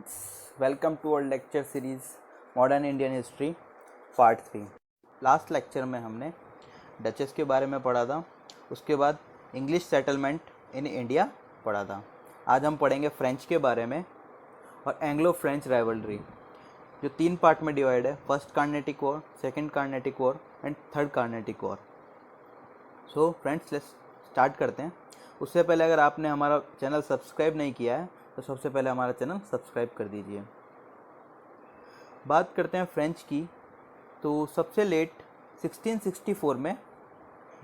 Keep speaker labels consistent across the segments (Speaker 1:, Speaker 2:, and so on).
Speaker 1: Friends, welcome to our lecture series modern Indian history part 3। Last lecture में हमने duchess के बारे में पढ़ा था, उसके बाद इंग्लिश सेटलमेंट इन इंडिया पढ़ा था। आज हम पढ़ेंगे फ्रेंच के बारे में और एंग्लो फ्रेंच राइवलरी, जो 3 पार्ट में डिवाइड है। First Carnatic war, second Carnatic war and third Carnatic war. So friends, let's start करते हैं। उससे पहले अगर आपने हमारा चैनल सब्सक्राइब नहीं किया है तो सबसे पहले हमारा चैनल सब्सक्राइब कर दीजिए। बात करते हैं फ्रेंच की, तो सबसे लेट 1664 में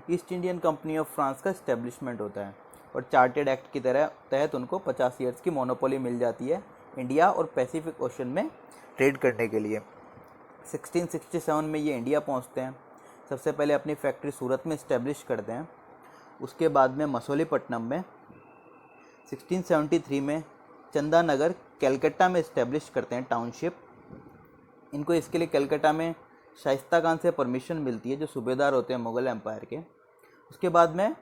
Speaker 1: east Indian company of France का इस्टेब्लिशमेंट होता है और चार्टेड एक्ट की तहत उनको 50 ईयर्स की मोनोपोली मिल जाती है इंडिया और पैसिफिक ओशन में ट्रेड करने के लिए। 1667 में ये इंडिया पहुंचते हैं। सबसे पहले अपनी फैक्ट्री सूरत में इस्टेब्लिश करते हैं, उसके बाद में मसूलीपट्टनम में। 1673 में चंदानगर कलकत्ता में इस्टेब्लिश करते हैं टाउनशिप। इनको इसके लिए कलकत्ता में शाइस्ता खान से परमिशन मिलती है, जो सूबेदार होते हैं मुग़ल एम्पायर के। उसके बाद में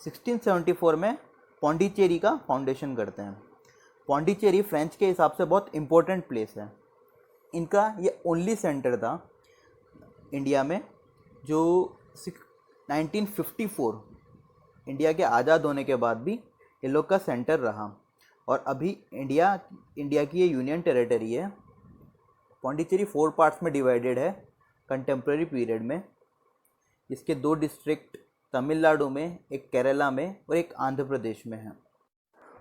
Speaker 1: 1674 में पौंडीचेरी का फाउंडेशन करते हैं। पौंडीचेरी फ्रेंच के हिसाब से बहुत इम्पोर्टेंट प्लेस है। इनका ये ओनली सेंटर था इंडिया में जो 1954 इंडिया के आज़ाद होने के बाद भी ये लोग का सेंटर रहा, और अभी इंडिया की ये यूनियन टेरिटरी है। पौंडीचेरी 4 पार्ट्स में डिवाइडेड है कंटेम्प्रेरी पीरियड में। इसके 2 डिस्ट्रिक्ट तमिलनाडु में, एक केरला में और एक आंध्र प्रदेश में है।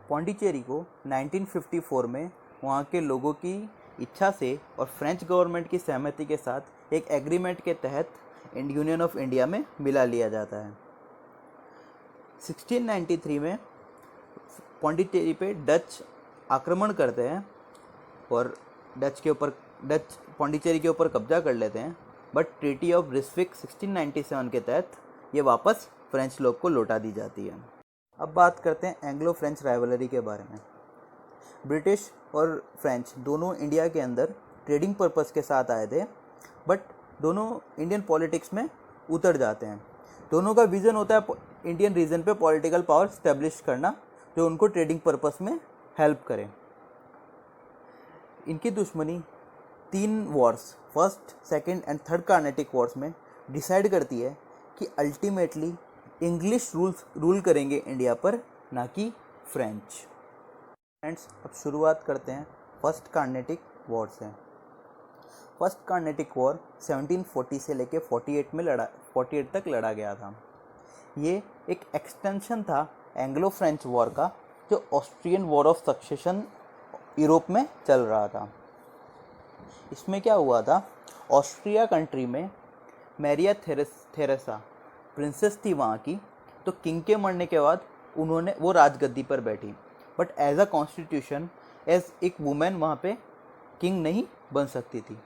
Speaker 1: पौंडीचेरी को 1954 में वहाँ के लोगों की इच्छा से और फ्रेंच गवर्नमेंट की सहमति के साथ एक एग्रीमेंट के तहत यूनियन ऑफ इंडिया में मिला लिया जाता है। 1693 में पौंडीचेरी पे डच आक्रमण करते हैं और डच पौंडीचेरी के ऊपर कब्जा कर लेते हैं, बट ट्रीटी ऑफ रिस्विक 1697 के तहत ये वापस फ्रेंच लोग को लौटा दी जाती है। अब बात करते हैं एंग्लो फ्रेंच राइवलरी के बारे में। ब्रिटिश और फ्रेंच दोनों इंडिया के अंदर ट्रेडिंग पर्पस के साथ आए थे, बट दोनों इंडियन पॉलिटिक्स में उतर जाते हैं। दोनों का विज़न होता है इंडियन रीजन पे पॉलिटिकल पावर स्टैब्लिश करना, जो उनको ट्रेडिंग पर्पस में हेल्प करे। इनकी दुश्मनी 3 Wars, first, second and third Carnatic Wars में डिसाइड करती है कि अल्टीमेटली इंग्लिश रूल करेंगे इंडिया पर, ना कि फ्रेंच। फ्रेंड्स, अब शुरुआत करते हैं फर्स्ट कार्नेटिक वॉर से। फर्स्ट कार्नेटिक वॉर 1740 से लेके 48 तक लड़ा गया था। ये एक एक्सटेंशन था एंग्लो फ्रेंच वॉर का, जो Austrian war of succession Europe में चल रहा था। इसमें क्या हुआ था, ऑस्ट्रिया कंट्री में मैरिया थेरेसा प्रिंसेस थी वहाँ की, तो किंग के मरने के बाद वो राजगद्दी पर बैठी, but as a constitution as एक वुमेन वहाँ पे किंग नहीं बन सकती थी।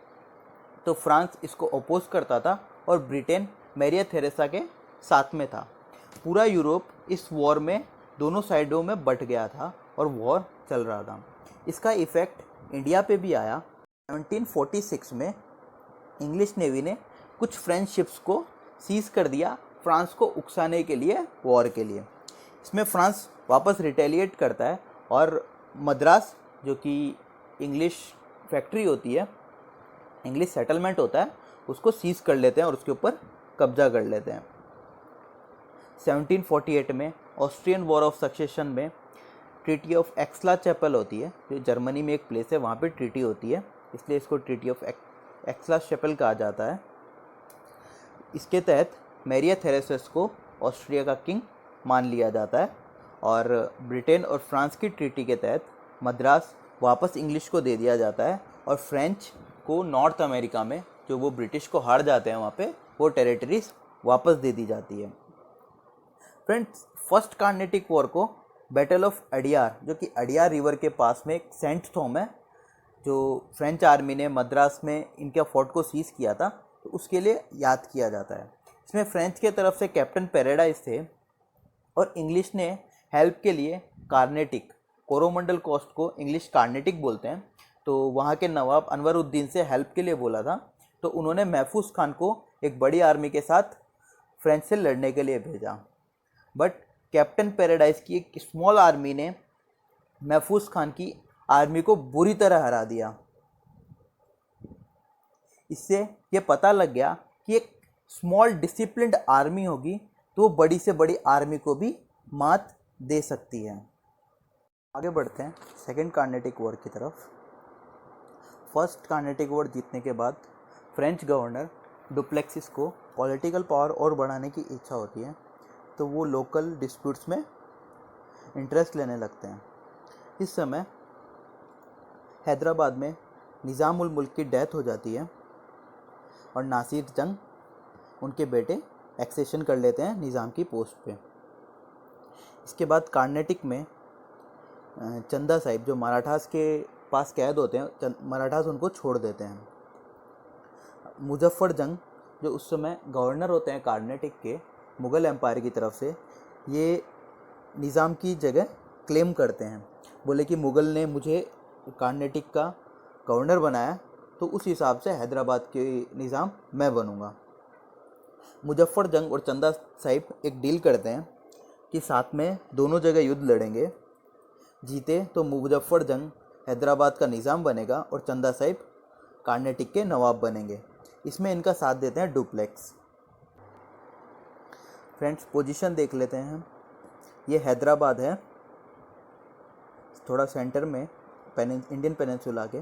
Speaker 1: तो फ्रांस इसको अपोज करता था और ब्रिटेन मैरिया थेरेसा के साथ में था। पूरा यूरोप इस वॉर में दोनों साइडों में बट गया था और वॉर चल रहा था। इसका इफ़ेक्ट इंडिया पे भी आया। 1746 में इंग्लिश नेवी ने कुछ फ्रेंच शिप्स को सीज कर दिया फ्रांस को उकसाने के लिए, वॉर के लिए। इसमें फ्रांस वापस रिटेलिएट करता है और मद्रास, जो कि इंग्लिश फैक्ट्री होती है, इंग्लिश सेटलमेंट होता है, उसको सीज कर लेते हैं और उसके ऊपर कब्जा कर लेते हैं। 1748 में ऑस्ट्रियन वॉर ऑफ सक्सेशन में ट्रीटी ऑफ एक्सला चैपल होती है, जो जर्मनी में एक प्लेस है, वहाँ पे ट्रीटी होती है, इसलिए इसको ट्रीटी ऑफ एक्सला चैपल कहा जाता है। इसके तहत मैरिया थेरेसस को ऑस्ट्रिया का किंग मान लिया जाता है और ब्रिटेन और फ्रांस की ट्रीटी के तहत मद्रास वापस इंग्लिश को दे दिया जाता है और फ्रेंच को नॉर्थ अमेरिका में, जो वो ब्रिटिश को हार जाते हैं वहाँ पे, वो टेरिटरीज वापस दे दी जाती है। फ्रेंड्स, फर्स्ट कार्नेटिक वॉर को बैटल ऑफ अडियार, जो कि अडियार रिवर के पास में एक सेंट थॉम है, जो फ्रेंच आर्मी ने मद्रास में इनके फोर्ट को सीज किया था, तो उसके लिए याद किया जाता है। इसमें फ्रेंच के तरफ से कैप्टन पैराडाइज थे और इंग्लिश ने हेल्प के लिए कार्नेटिक, कोरोमंडल कोस्ट को इंग्लिश कार्नेटिक बोलते हैं, तो वहाँ के नवाब अनवरुद्दीन से हेल्प के लिए बोला था। तो उन्होंने महफूज खान को एक बड़ी आर्मी के साथ फ्रेंच से लड़ने के लिए भेजा, बट कैप्टन पैराडाइज की एक स्मॉल आर्मी ने महफूज खान की आर्मी को बुरी तरह हरा दिया। इससे ये पता लग गया कि एक स्मॉल डिसिप्लिन्ड आर्मी होगी तो वो बड़ी से बड़ी आर्मी को भी मात दे सकती है। आगे बढ़ते हैं सेकेंड कार्नेटिक वॉर की तरफ। फर्स्ट कार्नेटिक वॉर जीतने के बाद फ्रेंच गवर्नर डुप्लेक्सिस को पॉलिटिकल पावर और बढ़ाने की इच्छा होती है, तो वो लोकल डिस्प्यूट्स में इंटरेस्ट लेने लगते हैं। इस समय हैदराबाद में निज़ाम उल मुल्क की डेथ हो जाती है और नासिर जंग उनके बेटे एक्सेशन कर लेते हैं निज़ाम की पोस्ट पे। इसके बाद कार्नेटिक में चंदा साहिब जो मराठास के पास कैद होते हैं, मराठास उनको छोड़ देते हैं। मुजफ्फर जंग जो उस समय गवर्नर होते हैं कार्नेटिक के मुग़ल एम्पायर की तरफ से, ये निज़ाम की जगह क्लेम करते हैं। बोले कि मुग़ल ने मुझे कार्नेटिक का गवर्नर बनाया तो उस हिसाब से हैदराबाद के निज़ाम मैं बनूंगा। मुजफ्फर जंग और चंदा साहिब एक डील करते हैं कि साथ में दोनों जगह युद्ध लड़ेंगे। जीते तो मुजफ्फर जंग हैदराबाद का निज़ाम बनेगा और चंदा साहिब कार्नेटिक के नवाब बनेंगे। इसमें इनका साथ देते हैं डुप्लेक्स। फ्रेंड्स, पोजीशन देख लेते हैं हम। ये हैदराबाद है, थोड़ा सेंटर में इंडियन पेनिनसुला के।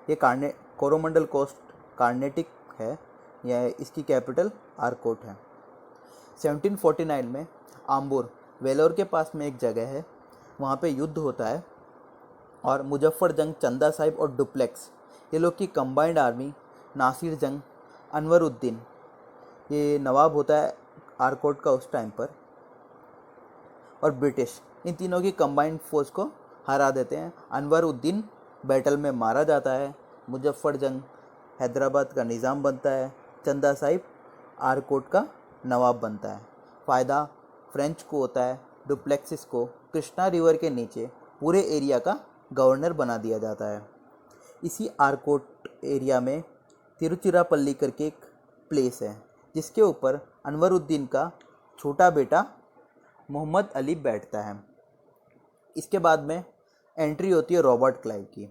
Speaker 1: ये कोरोमंडल कोस्ट कार्नेटिक है, यह इसकी कैपिटल आरकोट है। 1749 में आम्बूर वेलोर के पास में एक जगह है, वहाँ पे युद्ध होता है और मुजफ्फर जंग, चंदा साहिब और डुप्लेक्स ये लोग की कंबाइंड आर्मी, नासिर जंग, अनवरुद्दीन ये नवाब होता है आरकोट का उस टाइम पर, और ब्रिटिश, इन तीनों की कंबाइंड फोर्स को हरा देते हैं। अनवरुद्दीन बैटल में मारा जाता है, मुजफ्फर जंग हैदराबाद का निज़ाम बनता है, चंदा साहिब आरकोट का नवाब बनता है। फ़ायदा फ्रेंच को होता है, डुप्लेक्सिस को कृष्णा रिवर के नीचे पूरे एरिया का गवर्नर बना दिया जाता है। इसी आरकोट एरिया में तिरुचिरापल्ली करके एक प्लेस है जिसके ऊपर अनवरुद्दीन का छोटा बेटा मोहम्मद अली बैठता है। इसके बाद में एंट्री होती है रॉबर्ट क्लाइव की।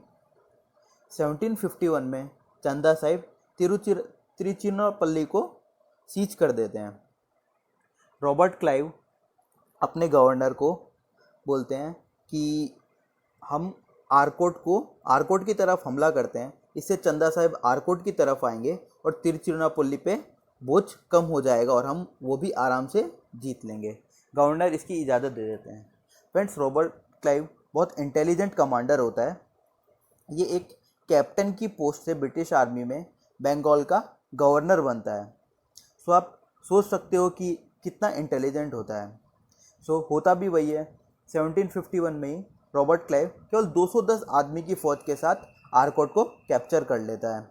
Speaker 1: 1751 में चंदा साहिब तिरुचिरापल्ली को सीज कर देते हैं। रॉबर्ट क्लाइव अपने गवर्नर को बोलते हैं कि हम आरकोट की तरफ हमला करते हैं, इससे चंदा साहिब आरकोट की तरफ आएंगे और तिरुचिरापल्ली पे बोझ कम हो जाएगा और हम वो भी आराम से जीत लेंगे। गवर्नर इसकी इजाज़त दे देते हैं। फ्रेंड्स, रॉबर्ट क्लाइव बहुत इंटेलिजेंट कमांडर होता है। ये एक कैप्टन की पोस्ट से ब्रिटिश आर्मी में बंगाल का गवर्नर बनता है। सो आप सोच सकते हो कि कितना इंटेलिजेंट होता है। सो होता भी वही है। 1751 में ही रॉबर्ट क्लाइव केवल 210 आदमी की फ़ौज के साथ आरकोट को कैप्चर कर लेता है।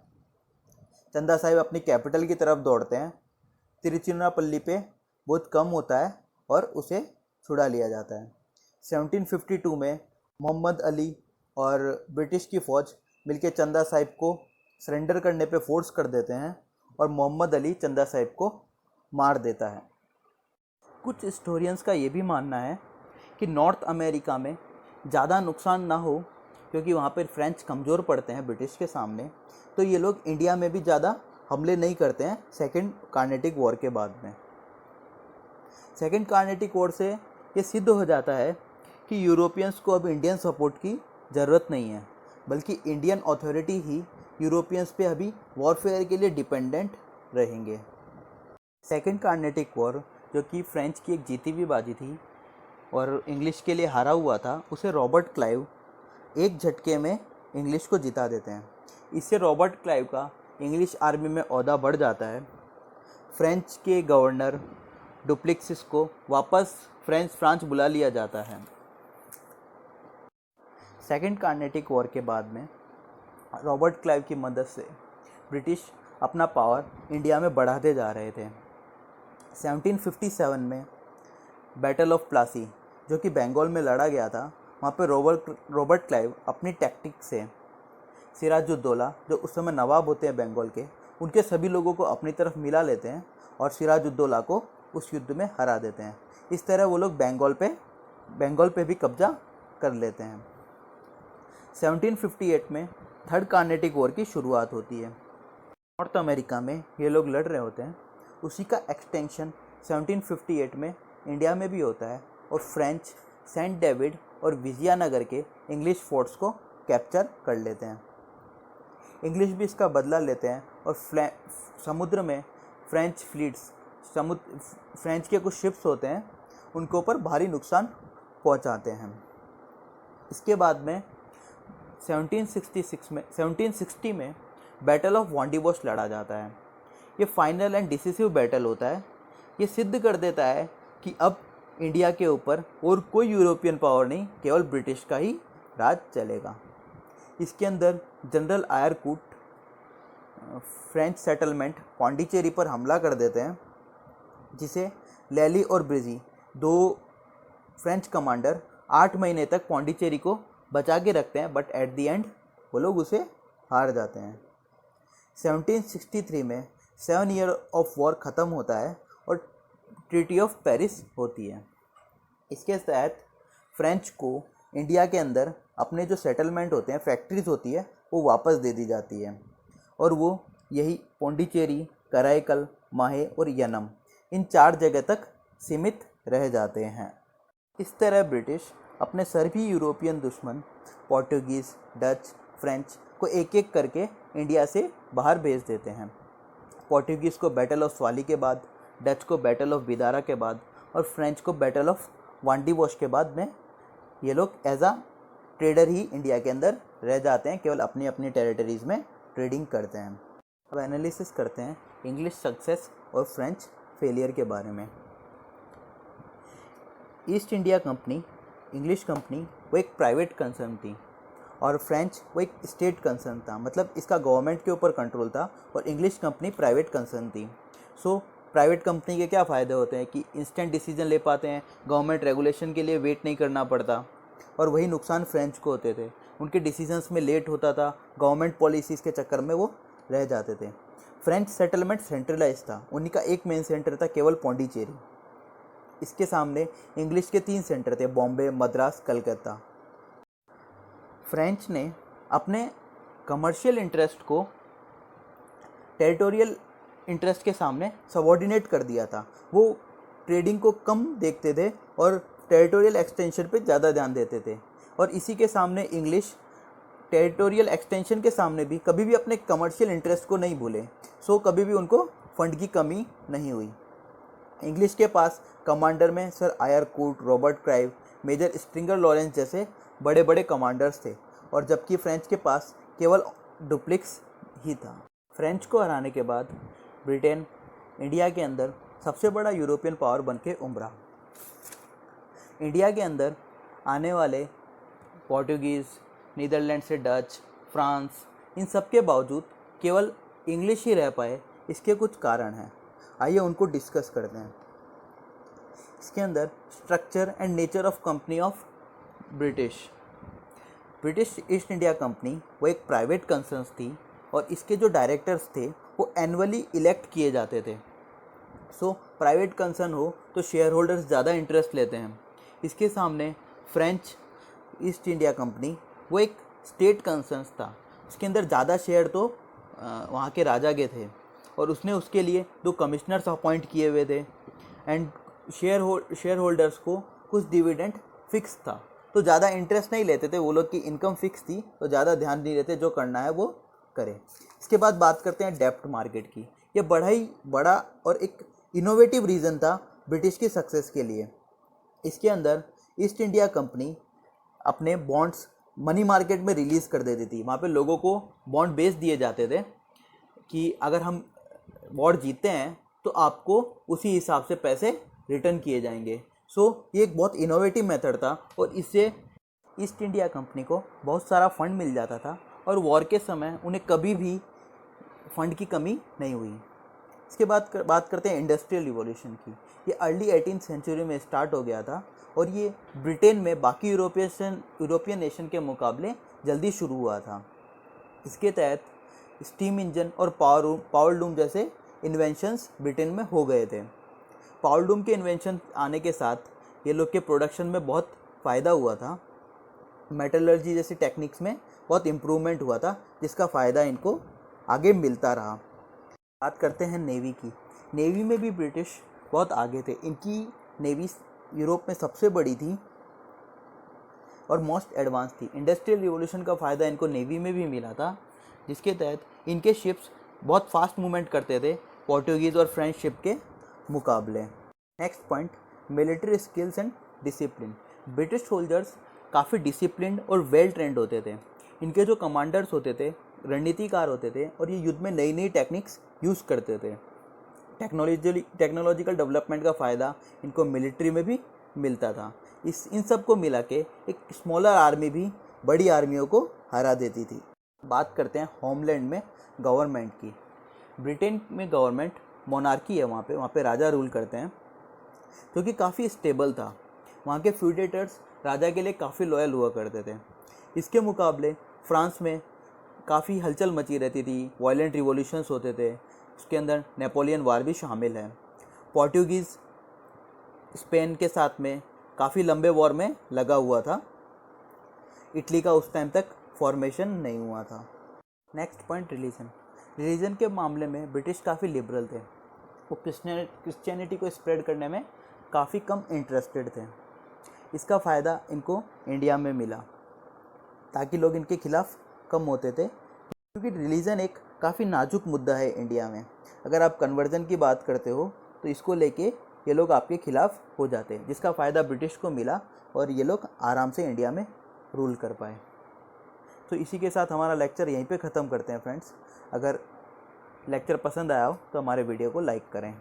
Speaker 1: चंदा साहिब अपनी कैपिटल की तरफ दौड़ते हैं। तिरुचिरापल्ली पे बहुत कम होता है और उसे छुड़ा लिया जाता है। 1752 में मोहम्मद अली और ब्रिटिश की फ़ौज मिलकर चंदा साहिब को सरेंडर करने पे फोर्स कर देते हैं और मोहम्मद अली चंदा साहिब को मार देता है। कुछ हिस्टोरियंस का ये भी मानना है कि नॉर्थ अमेरिका में ज़्यादा नुकसान ना हो क्योंकि वहाँ पर फ्रेंच कमज़ोर पड़ते हैं ब्रिटिश के सामने, तो ये लोग इंडिया में भी ज़्यादा हमले नहीं करते हैं सेकेंड कार्नेटिक वॉर के बाद में। सेकेंड कार्नेटिक वॉर से ये सिद्ध हो जाता है कि यूरोपियंस को अब इंडियन सपोर्ट की ज़रूरत नहीं है, बल्कि इंडियन अथॉरिटी ही यूरोपियंस पे अभी वॉरफेयर के लिए डिपेंडेंट रहेंगे। सेकेंड कार्नेटिक वॉर जो कि फ्रेंच की एक जीती हुई बाजी थी और इंग्लिश के लिए हारा हुआ था, उसे रॉबर्ट क्लाइव एक झटके में इंग्लिश को जिता देते हैं। इससे रॉबर्ट क्लाइव का इंग्लिश आर्मी में ओहदा बढ़ जाता है। फ्रेंच के गवर्नर डुप्लेक्सिस को वापस फ्रांस बुला लिया जाता है। सेकेंड कार्नेटिक वॉर के बाद में रॉबर्ट क्लाइव की मदद से ब्रिटिश अपना पावर इंडिया में बढ़ाते जा रहे थे। 1757 में बैटल ऑफ प्लासी जो कि बंगाल में लड़ा गया था, वहाँ पे रॉबर्ट क्लाइव अपनी टैक्टिक से सिराजुद्दौला जो उस समय नवाब होते हैं बंगाल के, उनके सभी लोगों को अपनी तरफ मिला लेते हैं और सिराजुद्दौला को उस युद्ध में हरा देते हैं। इस तरह वो लोग बंगाल पे भी कब्जा कर लेते हैं। 1758 में थर्ड कार्नेटिक वॉर की शुरुआत होती है। नॉर्थ अमेरिका में ये लोग लड़ रहे होते हैं, उसी का एक्सटेंशन 1758 में इंडिया में भी होता है और फ्रेंच सेंट डेविड और विजयनगर के इंग्लिश फोर्ट्स को कैप्चर कर लेते हैं। इंग्लिश भी इसका बदला लेते हैं और समुद्र में फ्रेंच फ्लीट्स, फ्रेंच के कुछ शिप्स होते हैं, उनके ऊपर भारी नुकसान पहुंचाते हैं। इसके बाद में 1760 में बैटल ऑफ वांडीबोश लड़ा जाता है। ये फाइनल एंड डिसिसिव बैटल होता है। ये सिद्ध कर देता है कि अब इंडिया के ऊपर और कोई यूरोपियन पावर नहीं, केवल ब्रिटिश का ही राज चलेगा। इसके अंदर general Eyre Coote French settlement Pondicherry पर हमला कर देते हैं, जिसे लेली और ब्रिजी, दो फ्रेंच कमांडर 8 महीने तक पौंडीचेरी को बचा के रखते हैं, बट एट द एंड वो लोग उसे हार जाते हैं। 1763 में 7 ईयर ऑफ वॉर ख़त्म होता है और ट्रीटी ऑफ पेरिस होती है। इसके तहत फ्रेंच को इंडिया के अंदर अपने जो सेटलमेंट होते हैं, फैक्ट्रीज होती है, वो वापस दे दी जाती है और वो यही पौंडीचेरी, कराईकल, माहे और यनम, इन 4 जगह तक सीमित रह जाते हैं। इस तरह ब्रिटिश अपने सभी यूरोपियन दुश्मन पोर्टुगीज़, डच, फ्रेंच को एक एक करके इंडिया से बाहर भेज देते हैं। पोर्टुगीज़ को बैटल ऑफ स्वाली के बाद, डच को बैटल ऑफ बिदारा के बाद और फ्रेंच को बैटल ऑफ वांडीबोश के बाद में ये लोग एज आ ट्रेडर ही इंडिया के अंदर रह जाते हैं, केवल अपनी अपनी टेरिटरीज़ में ट्रेडिंग करते हैं। अब एनालिसिस करते हैं इंग्लिश सक्सेस और फ्रेंच फेलियर के बारे में। East India company, English company, वो एक प्राइवेट कंसर्न थी और फ्रेंच वो एक स्टेट कंसर्न था, मतलब इसका गवर्नमेंट के ऊपर कंट्रोल था और इंग्लिश कंपनी प्राइवेट कंसर्न थी। सो प्राइवेट कंपनी के क्या फ़ायदे होते हैं कि इंस्टेंट डिसीजन ले पाते हैं, गवर्नमेंट रेगुलेशन के लिए वेट नहीं करना पड़ता, और वही नुकसान फ्रेंच को होते थे, उनके डिसीजंस में लेट होता था, गवर्नमेंट पॉलिसीज़ के चक्कर में वो रह जाते थे। फ्रेंच सेटलमेंट सेंट्रलाइज था, उन्हीं का एक मेन सेंटर था केवल पौंडीचेरी। इसके सामने इंग्लिश के 3 सेंटर थे, बॉम्बे, मद्रास, कलकत्ता। फ्रेंच ने अपने कमर्शियल इंटरेस्ट को टेरिटोरियल इंटरेस्ट के सामने सबऑर्डिनेट कर दिया था। वो ट्रेडिंग को कम देखते थे और टेरिटोरियल एक्सटेंशन पे ज़्यादा ध्यान देते थे, और इसी के सामने इंग्लिश टेरिटोरियल एक्सटेंशन के सामने भी कभी भी अपने कमर्शियल इंटरेस्ट को नहीं भूले। सो कभी भी उनको फंड की कमी नहीं हुई। इंग्लिश के पास कमांडर में sir Eyre Coote, Robert Clive, major Stringer Lawrence जैसे बड़े बड़े कमांडर्स थे, और जबकि फ्रेंच के पास केवल डुप्लिक्स ही था। फ्रेंच को हराने के बाद ब्रिटेन इंडिया के अंदर सबसे बड़ा यूरोपियन पावर बन के उभरा। इंडिया के अंदर आने वाले पोर्टुगीज़, नीदरलैंड से डच, फ्रांस, इन सब के बावजूद केवल इंग्लिश ही रह पाए। इसके कुछ कारण हैं, आइए उनको डिस्कस करते हैं। इसके अंदर structure and nature of company of British east India company वो एक प्राइवेट कंसर्न थी, और इसके जो डायरेक्टर्स थे वो एनुअली इलेक्ट किए जाते थे। सो प्राइवेट कंसर्न हो तो शेयर होल्डर्स ज़्यादा इंटरेस्ट लेते हैं। इसके सामने फ्रेंच ईस्ट इंडिया कंपनी वो एक स्टेट कंसर्न था, उसके अंदर ज़्यादा शेयर तो वहाँ के राजा के थे, और उसने उसके लिए 2 कमिश्नर्स अपॉइंट किए हुए थे, एंड शेयर होल्डर्स को कुछ डिविडेंड फिक्स था, तो ज़्यादा इंटरेस्ट नहीं लेते थे वो लोग की इनकम फिक्स थी, तो ज़्यादा ध्यान नहीं देते, जो करना है वो करे। इसके बाद बात करते हैं डेब्ट मार्केट की। ये बड़ा और एक इनोवेटिव रीज़न था ब्रिटिश की सक्सेस के लिए। इसके अंदर ईस्ट इंडिया कंपनी अपने बॉन्ड्स मनी मार्केट में रिलीज़ कर देती थी। वहाँ पे लोगों को बॉन्ड बेच दिए जाते थे कि अगर हम वॉर जीतते हैं तो आपको उसी हिसाब से पैसे रिटर्न किए जाएंगे। सो ये एक बहुत इनोवेटिव मेथड था, और इससे ईस्ट इंडिया कंपनी को बहुत सारा फंड मिल जाता था, और वॉर के समय उन्हें कभी भी फंड की कमी नहीं हुई। इसके बाद बात करते हैं इंडस्ट्रियल रिवॉल्यूशन की। ये अर्ली 18th सेंचुरी में स्टार्ट हो गया था, और ये ब्रिटेन में बाकी यूरोपियन नेशन के मुकाबले जल्दी शुरू हुआ था। इसके तहत स्टीम इंजन और पावर लूम जैसे इन्वेंशंस ब्रिटेन में हो गए थे। पावर लूम के इन्वेंशन आने के साथ ये लोग के प्रोडक्शन में बहुत फ़ायदा हुआ था। मेटलर्जी जैसी टेक्निक्स में बहुत इम्प्रूवमेंट हुआ था, जिसका फ़ायदा इनको आगे मिलता रहा। बात करते हैं नेवी की। नेवी में भी ब्रिटिश बहुत आगे थे। इनकी नेवी यूरोप में सबसे बड़ी थी और मोस्ट एडवांस थी। इंडस्ट्रियल रिवॉल्यूशन का फ़ायदा इनको नेवी में भी मिला था, जिसके तहत इनके शिप्स बहुत फास्ट मूवमेंट करते थे पोर्टुगीज़ और फ्रेंच शिप के मुकाबले। Next point, military skills and discipline. British soldiers काफ़ी डिसिप्लिन्ड और वेल ट्रेंड होते थे। इनके जो कमांडर्स होते थे रणनीतिकार होते थे और ये युद्ध में नई नई टेक्निक्स यूज़ करते थे। टेक्नोलॉजिकल डेवलपमेंट का फ़ायदा इनको मिलिट्री में भी मिलता था। इन सब को मिला के एक स्मॉलर आर्मी भी बड़ी आर्मियों को हरा देती थी। बात करते हैं होमलैंड में गवर्नमेंट की। ब्रिटेन में गवर्नमेंट मोनार्की है, वहाँ पे राजा रूल करते हैं, जो कि काफ़ी स्टेबल था। वहाँ के फ्यूडेटर्स राजा के लिए काफ़ी लॉयल हुआ करते थे। इसके मुकाबले फ्रांस में काफ़ी हलचल मची रहती थी, वायलेंट रिवॉल्यूशंस होते थे, उसके अंदर नेपोलियन वार भी शामिल है। पोर्टुगीज़ स्पेन के साथ में काफ़ी लंबे वॉर में लगा हुआ था। इटली का उस टाइम तक फॉर्मेशन नहीं हुआ था। नेक्स्ट पॉइंट, रिलीजन के मामले में ब्रिटिश काफ़ी लिबरल थे। वो क्रिश्चियनिटी को स्प्रेड करने में काफ़ी कम इंटरेस्टेड थे। इसका फ़ायदा इनको इंडिया में मिला, ताकि लोग इनके खिलाफ़ कम होते थे, क्योंकि रिलीजन एक काफ़ी नाजुक मुद्दा है इंडिया में। अगर आप कन्वर्जन की बात करते हो तो इसको लेके ये लोग आपके खिलाफ़ हो जाते हैं, जिसका फ़ायदा ब्रिटिश को मिला और ये लोग आराम से इंडिया में रूल कर पाए। तो इसी के साथ हमारा लेक्चर यहीं पे ख़त्म करते हैं फ्रेंड्स। अगर लेक्चर पसंद आया हो तो हमारे वीडियो को लाइक करें।